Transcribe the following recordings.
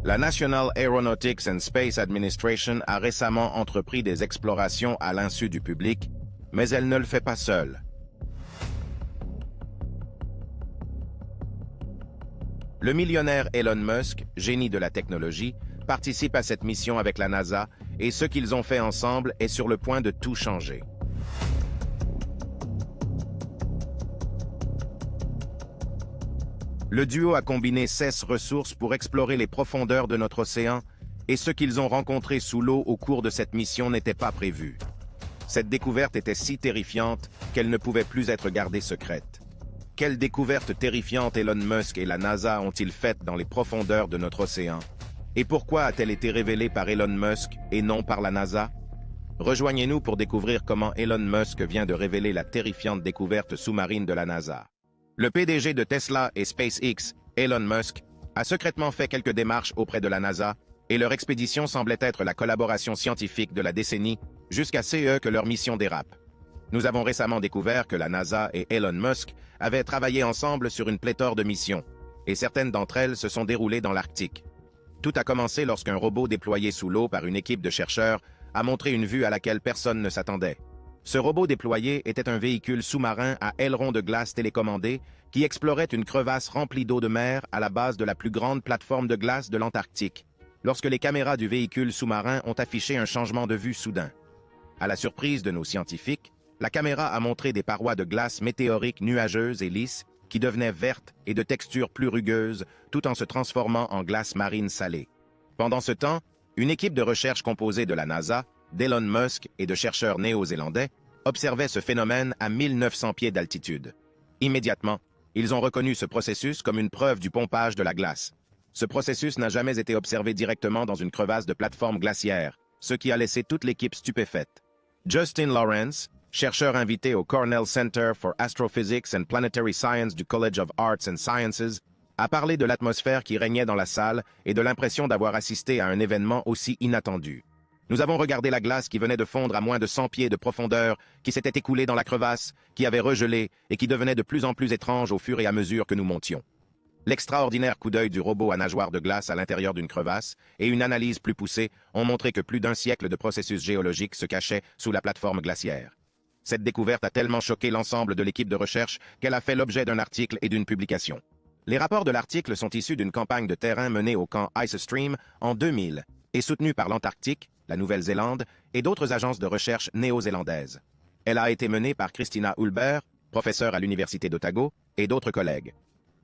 La National Aeronautics and Space Administration a récemment entrepris des explorations à l'insu du public, mais elle ne le fait pas seule. Le millionnaire Elon Musk, génie de la technologie, participe à cette mission avec la NASA et ce qu'ils ont fait ensemble est sur le point de tout changer. Le duo a combiné 16 ressources pour explorer les profondeurs de notre océan et ce qu'ils ont rencontré sous l'eau au cours de cette mission n'était pas prévu. Cette découverte était si terrifiante qu'elle ne pouvait plus être gardée secrète. Quelle découverte terrifiante Elon Musk et la NASA ont-ils faite dans les profondeurs de notre océan? Et pourquoi a-t-elle été révélée par Elon Musk et non par la NASA? Rejoignez-nous pour découvrir comment Elon Musk vient de révéler la terrifiante découverte sous-marine de la NASA. Le PDG de Tesla et SpaceX, Elon Musk, a secrètement fait quelques démarches auprès de la NASA et leur expédition semblait être la collaboration scientifique de la décennie jusqu'à ce que leur mission dérape. Nous avons récemment découvert que la NASA et Elon Musk avaient travaillé ensemble sur une pléthore de missions, et certaines d'entre elles se sont déroulées dans l'Arctique. Tout a commencé lorsqu'un robot déployé sous l'eau par une équipe de chercheurs a montré une vue à laquelle personne ne s'attendait. Ce robot déployé était un véhicule sous-marin à aileron de glace télécommandé qui explorait une crevasse remplie d'eau de mer à la base de la plus grande plateforme de glace de l'Antarctique, lorsque les caméras du véhicule sous-marin ont affiché un changement de vue soudain. À la surprise de nos scientifiques, la caméra a montré des parois de glace météoriques nuageuses et lisses qui devenaient vertes et de texture plus rugueuse tout en se transformant en glace marine salée. Pendant ce temps, une équipe de recherche composée de la NASA, d'Elon Musk et de chercheurs néo-zélandais observaient ce phénomène à 1900 pieds d'altitude. Immédiatement, ils ont reconnu ce processus comme une preuve du pompage de la glace. Ce processus n'a jamais été observé directement dans une crevasse de plateforme glaciaire, ce qui a laissé toute l'équipe stupéfaite. Justin Lawrence, chercheur invité au Cornell Center for Astrophysics and Planetary Science du College of Arts and Sciences, a parlé de l'atmosphère qui régnait dans la salle et de l'impression d'avoir assisté à un événement aussi inattendu. Nous avons regardé la glace qui venait de fondre à moins de 100 pieds de profondeur, qui s'était écoulée dans la crevasse, qui avait regelé et qui devenait de plus en plus étrange au fur et à mesure que nous montions. L'extraordinaire coup d'œil du robot à nageoire de glace à l'intérieur d'une crevasse et une analyse plus poussée ont montré que plus d'un siècle de processus géologiques se cachait sous la plateforme glaciaire. Cette découverte a tellement choqué l'ensemble de l'équipe de recherche qu'elle a fait l'objet d'un article et d'une publication. Les rapports de l'article sont issus d'une campagne de terrain menée au camp IceStream en 2000 et soutenue par l'Antarctique, la Nouvelle-Zélande et d'autres agences de recherche néo-zélandaises. Elle a été menée par Christina Hulbert, professeure à l'Université d'Otago, et d'autres collègues.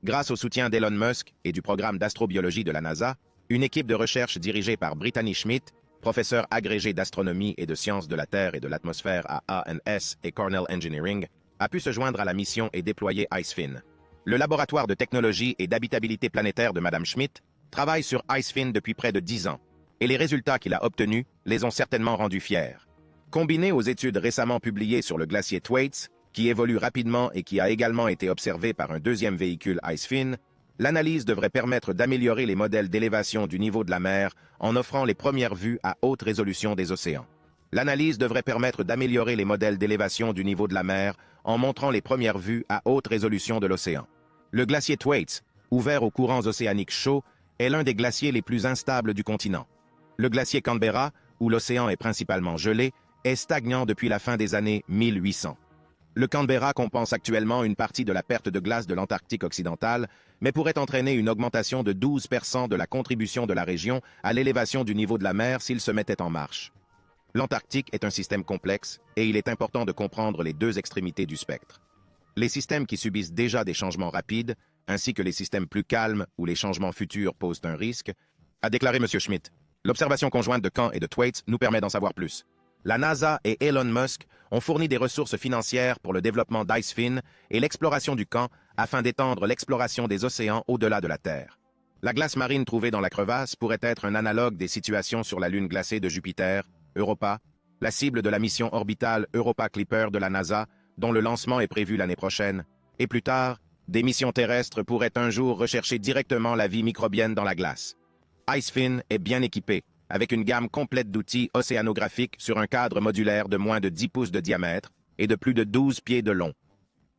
Grâce au soutien d'Elon Musk et du programme d'astrobiologie de la NASA, une équipe de recherche dirigée par Brittany Schmidt, professeur agrégé d'astronomie et de sciences de la Terre et de l'atmosphère à ANS et Cornell Engineering, a pu se joindre à la mission et déployer IceFin. Le laboratoire de technologie et d'habitabilité planétaire de Mme Schmidt travaille sur IceFin depuis près de 10 ans, et les résultats qu'il a obtenus les ont certainement rendus fiers. Combiné aux études récemment publiées sur le glacier Thwaites, qui évolue rapidement et qui a également été observé par un deuxième véhicule IceFin, l'analyse devrait permettre d'améliorer les modèles d'élévation du niveau de la mer en offrant les premières vues à haute résolution des océans. L'analyse devrait permettre d'améliorer les modèles d'élévation du niveau de la mer en montrant les premières vues à haute résolution de l'océan. Le glacier Thwaites, ouvert aux courants océaniques chauds, est l'un des glaciers les plus instables du continent. Le glacier Canberra, où l'océan est principalement gelé, est stagnant depuis la fin des années 1800. Le Canberra compense actuellement une partie de la perte de glace de l'Antarctique occidentale, mais pourrait entraîner une augmentation de 12% de la contribution de la région à l'élévation du niveau de la mer s'il se mettait en marche. L'Antarctique est un système complexe et il est important de comprendre les deux extrémités du spectre. Les systèmes qui subissent déjà des changements rapides, ainsi que les systèmes plus calmes où les changements futurs posent un risque, a déclaré M. Schmidt. L'observation conjointe de Caen et de Thwaites nous permet d'en savoir plus. La NASA et Elon Musk ont fourni des ressources financières pour le développement d'IceFin et l'exploration du camp afin d'étendre l'exploration des océans au-delà de la Terre. La glace marine trouvée dans la crevasse pourrait être un analogue des situations sur la Lune glacée de Jupiter, Europa, la cible de la mission orbitale Europa Clipper de la NASA, dont le lancement est prévu l'année prochaine, et plus tard, des missions terrestres pourraient un jour rechercher directement la vie microbienne dans la glace. IceFin est bien équipé, avec une gamme complète d'outils océanographiques sur un cadre modulaire de moins de 10 pouces de diamètre et de plus de 12 pieds de long.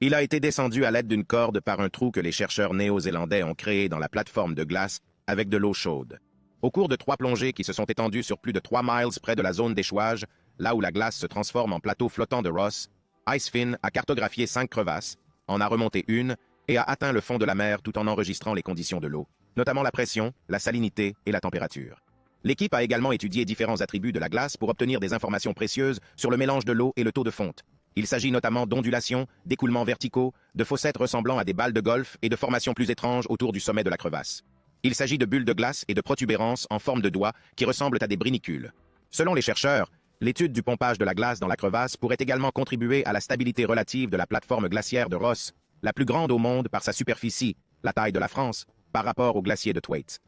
Il a été descendu à l'aide d'une corde par un trou que les chercheurs néo-zélandais ont créé dans la plateforme de glace avec de l'eau chaude. Au cours de 3 plongées qui se sont étendues sur plus de 3 miles près de la zone d'échouage, là où la glace se transforme en plateau flottant de Ross, Icefin a cartographié 5 crevasses, en a remonté une et a atteint le fond de la mer tout en enregistrant les conditions de l'eau, notamment la pression, la salinité et la température. L'équipe a également étudié différents attributs de la glace pour obtenir des informations précieuses sur le mélange de l'eau et le taux de fonte. Il s'agit notamment d'ondulations, d'écoulements verticaux, de fossettes ressemblant à des balles de golf et de formations plus étranges autour du sommet de la crevasse. Il s'agit de bulles de glace et de protubérances en forme de doigts qui ressemblent à des brinicules. Selon les chercheurs, l'étude du pompage de la glace dans la crevasse pourrait également contribuer à la stabilité relative de la plateforme glaciaire de Ross, la plus grande au monde par sa superficie, la taille de la France, par rapport au glacier de Thwaites.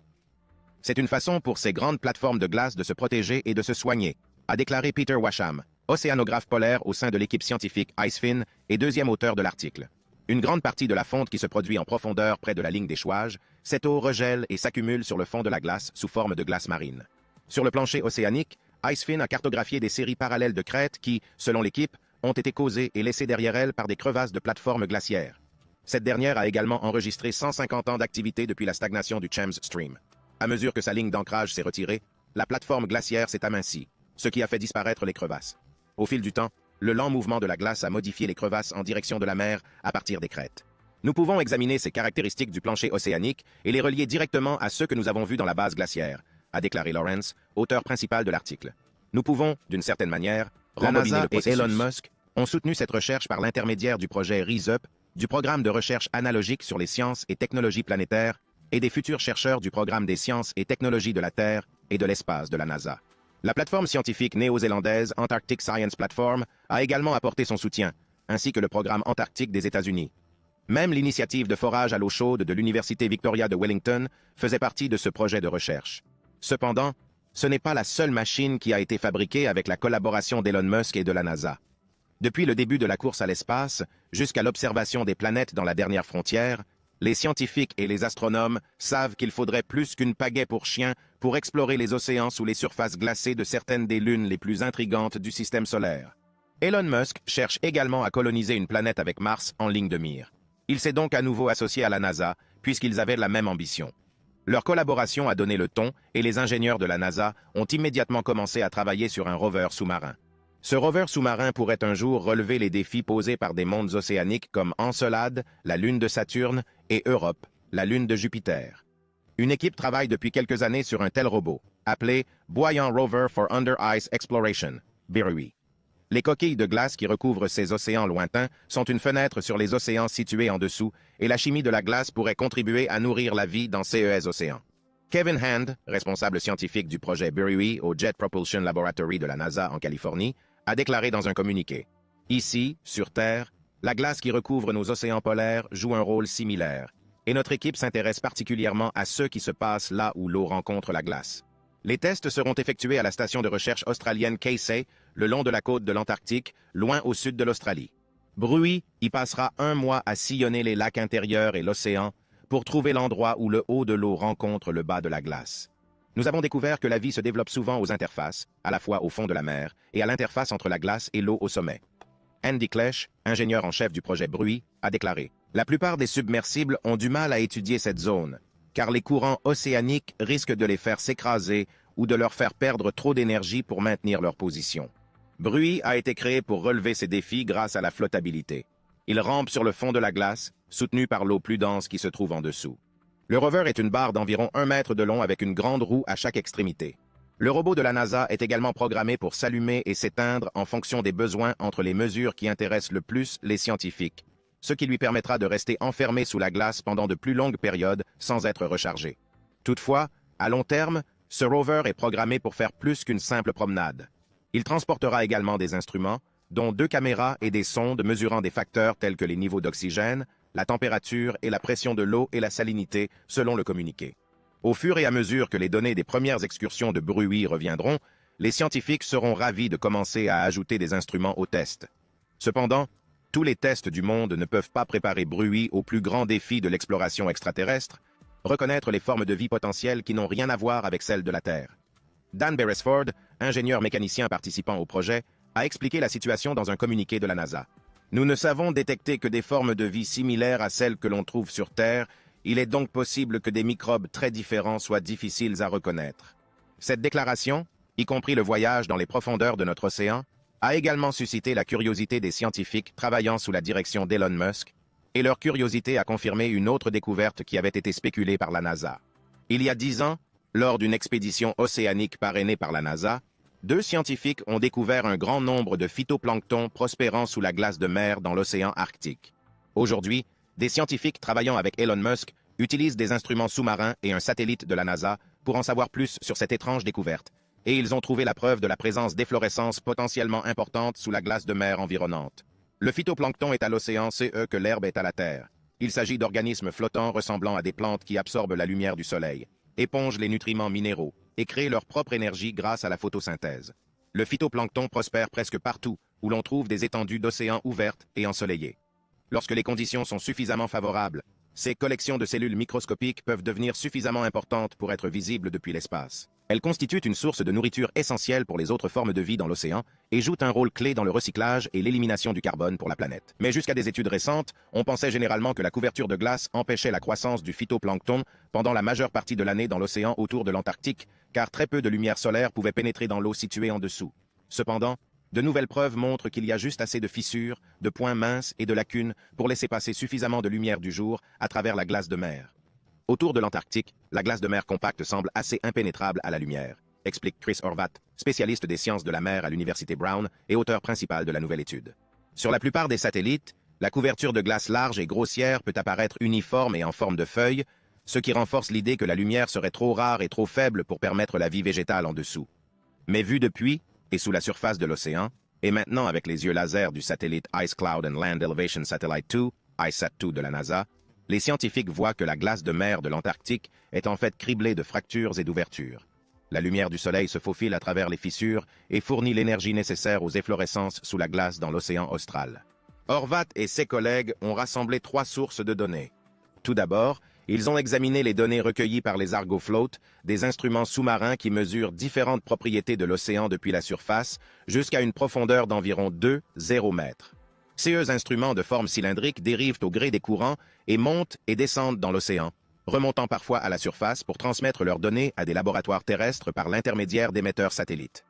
C'est une façon pour ces grandes plateformes de glace de se protéger et de se soigner, a déclaré Peter Washam, océanographe polaire au sein de l'équipe scientifique Icefin et deuxième auteur de l'article. Une grande partie de la fonte qui se produit en profondeur près de la ligne d'échouage, cette eau regèle et s'accumule sur le fond de la glace sous forme de glace marine. Sur le plancher océanique, Icefin a cartographié des séries parallèles de crêtes qui, selon l'équipe, ont été causées et laissées derrière elles par des crevasses de plateformes glaciaires. Cette dernière a également enregistré 150 ans d'activité depuis la stagnation du Thames Stream. À mesure que sa ligne d'ancrage s'est retirée, la plateforme glaciaire s'est amincie, ce qui a fait disparaître les crevasses. Au fil du temps, le lent mouvement de la glace a modifié les crevasses en direction de la mer à partir des crêtes. Nous pouvons examiner ces caractéristiques du plancher océanique et les relier directement à ceux que nous avons vus dans la base glaciaire, a déclaré Lawrence, auteur principal de l'article. Nous pouvons, d'une certaine manière, rembobiner le processus. Et Elon Musk ont soutenu cette recherche par l'intermédiaire du projet RISE-UP, du programme de recherche analogique sur les sciences et technologies planétaires, et des futurs chercheurs du programme des sciences et technologies de la Terre et de l'espace de la NASA. La plateforme scientifique néo-zélandaise Antarctic Science Platform a également apporté son soutien, ainsi que le programme antarctique des États-Unis. Même l'initiative de forage à l'eau chaude de l'Université Victoria de Wellington faisait partie de ce projet de recherche. Cependant, ce n'est pas la seule machine qui a été fabriquée avec la collaboration d'Elon Musk et de la NASA. Depuis le début de la course à l'espace, jusqu'à l'observation des planètes dans la dernière frontière, les scientifiques et les astronomes savent qu'il faudrait plus qu'une pagaie pour chien pour explorer les océans sous les surfaces glacées de certaines des lunes les plus intrigantes du système solaire. Elon Musk cherche également à coloniser une planète avec Mars en ligne de mire. Il s'est donc à nouveau associé à la NASA, puisqu'ils avaient la même ambition. Leur collaboration a donné le ton et les ingénieurs de la NASA ont immédiatement commencé à travailler sur un rover sous-marin. Ce rover sous-marin pourrait un jour relever les défis posés par des mondes océaniques comme Encelade, la lune de Saturne, et Europe, la lune de Jupiter. Une équipe travaille depuis quelques années sur un tel robot, appelé Buoyant Rover for Under Ice Exploration, BRUI. Les coquilles de glace qui recouvrent ces océans lointains sont une fenêtre sur les océans situés en dessous, et la chimie de la glace pourrait contribuer à nourrir la vie dans ces océans. Kevin Hand, responsable scientifique du projet BRUI au Jet Propulsion Laboratory de la NASA en Californie, a déclaré dans un communiqué « Ici, sur Terre, la glace qui recouvre nos océans polaires joue un rôle similaire, et notre équipe s'intéresse particulièrement à ce qui se passe là où l'eau rencontre la glace. Les tests seront effectués à la station de recherche australienne Casey, le long de la côte de l'Antarctique, loin au sud de l'Australie. BRUI y passera 1 mois à sillonner les lacs intérieurs et l'océan pour trouver l'endroit où le haut de l'eau rencontre le bas de la glace. Nous avons découvert que la vie se développe souvent aux interfaces, à la fois au fond de la mer et à l'interface entre la glace et l'eau au sommet. Andy Klesch, ingénieur en chef du projet BRUI, a déclaré « La plupart des submersibles ont du mal à étudier cette zone, car les courants océaniques risquent de les faire s'écraser ou de leur faire perdre trop d'énergie pour maintenir leur position. BRUI a été créé pour relever ces défis grâce à la flottabilité. Il rampe sur le fond de la glace, soutenu par l'eau plus dense qui se trouve en dessous. Le rover est une barre d'environ 1 mètre de long avec une grande roue à chaque extrémité. Le robot de la NASA est également programmé pour s'allumer et s'éteindre en fonction des besoins entre les mesures qui intéressent le plus les scientifiques, ce qui lui permettra de rester enfermé sous la glace pendant de plus longues périodes sans être rechargé. Toutefois, à long terme, ce rover est programmé pour faire plus qu'une simple promenade. Il transportera également des instruments, dont 2 caméras et des sondes mesurant des facteurs tels que les niveaux d'oxygène, la température et la pression de l'eau et la salinité, selon le communiqué. Au fur et à mesure que les données des premières excursions de BRUI reviendront, les scientifiques seront ravis de commencer à ajouter des instruments aux tests. Cependant, tous les tests du monde ne peuvent pas préparer BRUI au plus grand défi de l'exploration extraterrestre, reconnaître les formes de vie potentielles qui n'ont rien à voir avec celles de la Terre. Dan Beresford, ingénieur mécanicien participant au projet, a expliqué la situation dans un communiqué de la NASA. « Nous ne savons détecter que des formes de vie similaires à celles que l'on trouve sur Terre Il est donc possible que des microbes très différents soient difficiles à reconnaître. Cette déclaration, y compris le voyage dans les profondeurs de notre océan, a également suscité la curiosité des scientifiques travaillant sous la direction d'Elon Musk, et leur curiosité a confirmé une autre découverte qui avait été spéculée par la NASA. Il y a 10 ans, lors d'une expédition océanique parrainée par la NASA, 2 scientifiques ont découvert un grand nombre de phytoplancton prospérant sous la glace de mer dans l'océan Arctique. Aujourd'hui, des scientifiques travaillant avec Elon Musk utilisent des instruments sous-marins et un satellite de la NASA pour en savoir plus sur cette étrange découverte, et ils ont trouvé la preuve de la présence d'efflorescences potentiellement importantes sous la glace de mer environnante. Le phytoplancton est à l'océan, c'est que l'herbe est à la terre. Il s'agit d'organismes flottants ressemblant à des plantes qui absorbent la lumière du soleil, épongent les nutriments minéraux et créent leur propre énergie grâce à la photosynthèse. Le phytoplancton prospère presque partout où l'on trouve des étendues d'océans ouvertes et ensoleillées. Lorsque les conditions sont suffisamment favorables, ces collections de cellules microscopiques peuvent devenir suffisamment importantes pour être visibles depuis l'espace. Elles constituent une source de nourriture essentielle pour les autres formes de vie dans l'océan et jouent un rôle clé dans le recyclage et l'élimination du carbone pour la planète. Mais jusqu'à des études récentes, on pensait généralement que la couverture de glace empêchait la croissance du phytoplancton pendant la majeure partie de l'année dans l'océan autour de l'Antarctique, car très peu de lumière solaire pouvait pénétrer dans l'eau située en dessous. Cependant, de nouvelles preuves montrent qu'il y a juste assez de fissures, de points minces et de lacunes pour laisser passer suffisamment de lumière du jour à travers la glace de mer. Autour de l'Antarctique, la glace de mer compacte semble assez impénétrable à la lumière, explique Chris Horvat, spécialiste des sciences de la mer à l'Université Brown et auteur principal de la nouvelle étude. Sur la plupart des satellites, la couverture de glace large et grossière peut apparaître uniforme et en forme de feuille, ce qui renforce l'idée que la lumière serait trop rare et trop faible pour permettre la vie végétale en dessous. Mais vu depuis, et sous la surface de l'océan, et maintenant avec les yeux laser du satellite Ice Cloud and Land Elevation Satellite 2, ICESat-2 de la NASA, les scientifiques voient que la glace de mer de l'Antarctique est en fait criblée de fractures et d'ouvertures. La lumière du soleil se faufile à travers les fissures et fournit l'énergie nécessaire aux efflorescences sous la glace dans l'océan austral. Horvat et ses collègues ont rassemblé 3 sources de données. Tout d'abord, ils ont examiné les données recueillies par les ArgoFloat, des instruments sous-marins qui mesurent différentes propriétés de l'océan depuis la surface jusqu'à une profondeur d'environ 2,0 mètres. Ces instruments de forme cylindrique dérivent au gré des courants et montent et descendent dans l'océan, remontant parfois à la surface pour transmettre leurs données à des laboratoires terrestres par l'intermédiaire d'émetteurs satellites.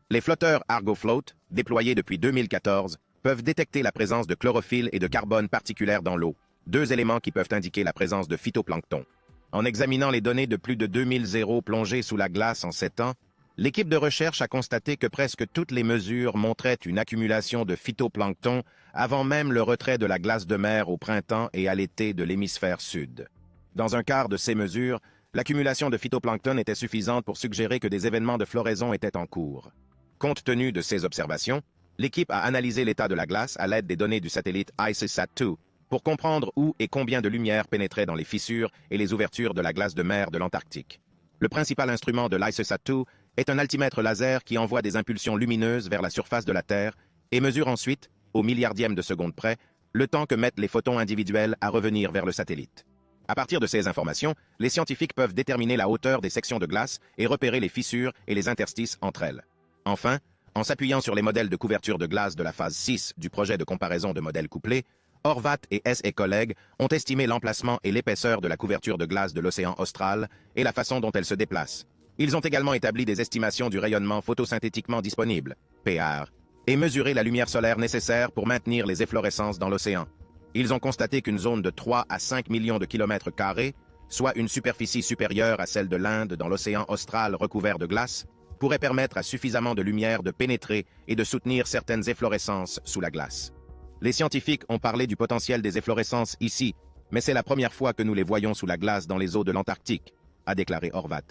Les flotteurs ArgoFloat, déployés depuis 2014, peuvent détecter la présence de chlorophylle et de carbone particulière dans l'eau, 2 éléments qui peuvent indiquer la présence de phytoplancton. En examinant les données de plus de 2000 zéros plongés sous la glace en 7 ans, l'équipe de recherche a constaté que presque toutes les mesures montraient une accumulation de phytoplancton avant même le retrait de la glace de mer au printemps et à l'été de l'hémisphère sud. Dans un quart de ces mesures, l'accumulation de phytoplancton était suffisante pour suggérer que des événements de floraison étaient en cours. Compte tenu de ces observations, l'équipe a analysé l'état de la glace à l'aide des données du satellite ICESat-2 pour comprendre où et combien de lumière pénétrait dans les fissures et les ouvertures de la glace de mer de l'Antarctique. Le principal instrument de l'ICESat-2 est un altimètre laser qui envoie des impulsions lumineuses vers la surface de la Terre et mesure ensuite, au milliardième de seconde près, le temps que mettent les photons individuels à revenir vers le satellite. À partir de ces informations, les scientifiques peuvent déterminer la hauteur des sections de glace et repérer les fissures et les interstices entre elles. Enfin, en s'appuyant sur les modèles de couverture de glace de la phase 6 du projet de comparaison de modèles couplés, Horvat et ses collègues ont estimé l'emplacement et l'épaisseur de la couverture de glace de l'océan austral et la façon dont elle se déplace. Ils ont également établi des estimations du rayonnement photosynthétiquement disponible, PR, et mesuré la lumière solaire nécessaire pour maintenir les efflorescences dans l'océan. Ils ont constaté qu'une zone de 3 à 5 millions de kilomètres carrés, soit une superficie supérieure à celle de l'Inde dans l'océan austral recouvert de glace, pourrait permettre à suffisamment de lumière de pénétrer et de soutenir certaines efflorescences sous la glace. Les scientifiques ont parlé du potentiel des efflorescences ici, mais c'est la première fois que nous les voyons sous la glace dans les eaux de l'Antarctique, a déclaré Horvat.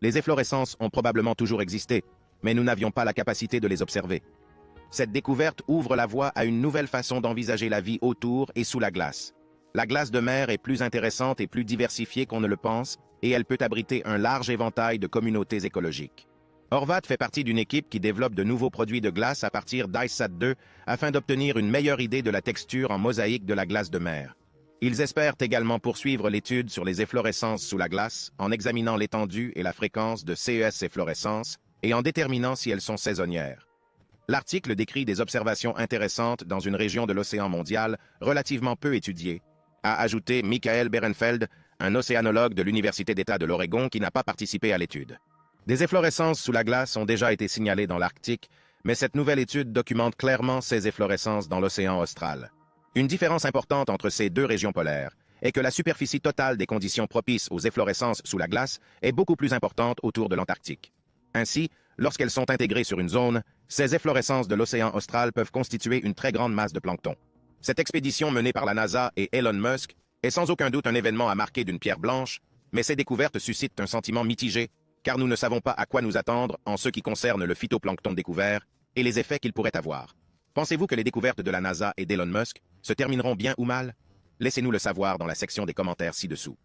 Les efflorescences ont probablement toujours existé, mais nous n'avions pas la capacité de les observer. Cette découverte ouvre la voie à une nouvelle façon d'envisager la vie autour et sous la glace. La glace de mer est plus intéressante et plus diversifiée qu'on ne le pense, et elle peut abriter un large éventail de communautés écologiques. Horvat fait partie d'une équipe qui développe de nouveaux produits de glace à partir d'ICESat-2 afin d'obtenir une meilleure idée de la texture en mosaïque de la glace de mer. Ils espèrent également poursuivre l'étude sur les efflorescences sous la glace en examinant l'étendue et la fréquence de ces efflorescences et en déterminant si elles sont saisonnières. L'article décrit des observations intéressantes dans une région de l'océan mondial relativement peu étudiée, a ajouté Michael Berenfeld, un océanologue de l'Université d'État de l'Oregon qui n'a pas participé à l'étude. Des efflorescences sous la glace ont déjà été signalées dans l'Arctique, mais cette nouvelle étude documente clairement ces efflorescences dans l'océan austral. Une différence importante entre ces deux régions polaires est que la superficie totale des conditions propices aux efflorescences sous la glace est beaucoup plus importante autour de l'Antarctique. Ainsi, lorsqu'elles sont intégrées sur une zone, ces efflorescences de l'océan austral peuvent constituer une très grande masse de plancton. Cette expédition menée par la NASA et Elon Musk est sans aucun doute un événement à marquer d'une pierre blanche, mais ces découvertes suscitent un sentiment mitigé, car nous ne savons pas à quoi nous attendre en ce qui concerne le phytoplancton découvert et les effets qu'il pourrait avoir. Pensez-vous que les découvertes de la NASA et d'Elon Musk se termineront bien ou mal? Laissez-nous le savoir dans la section des commentaires ci-dessous.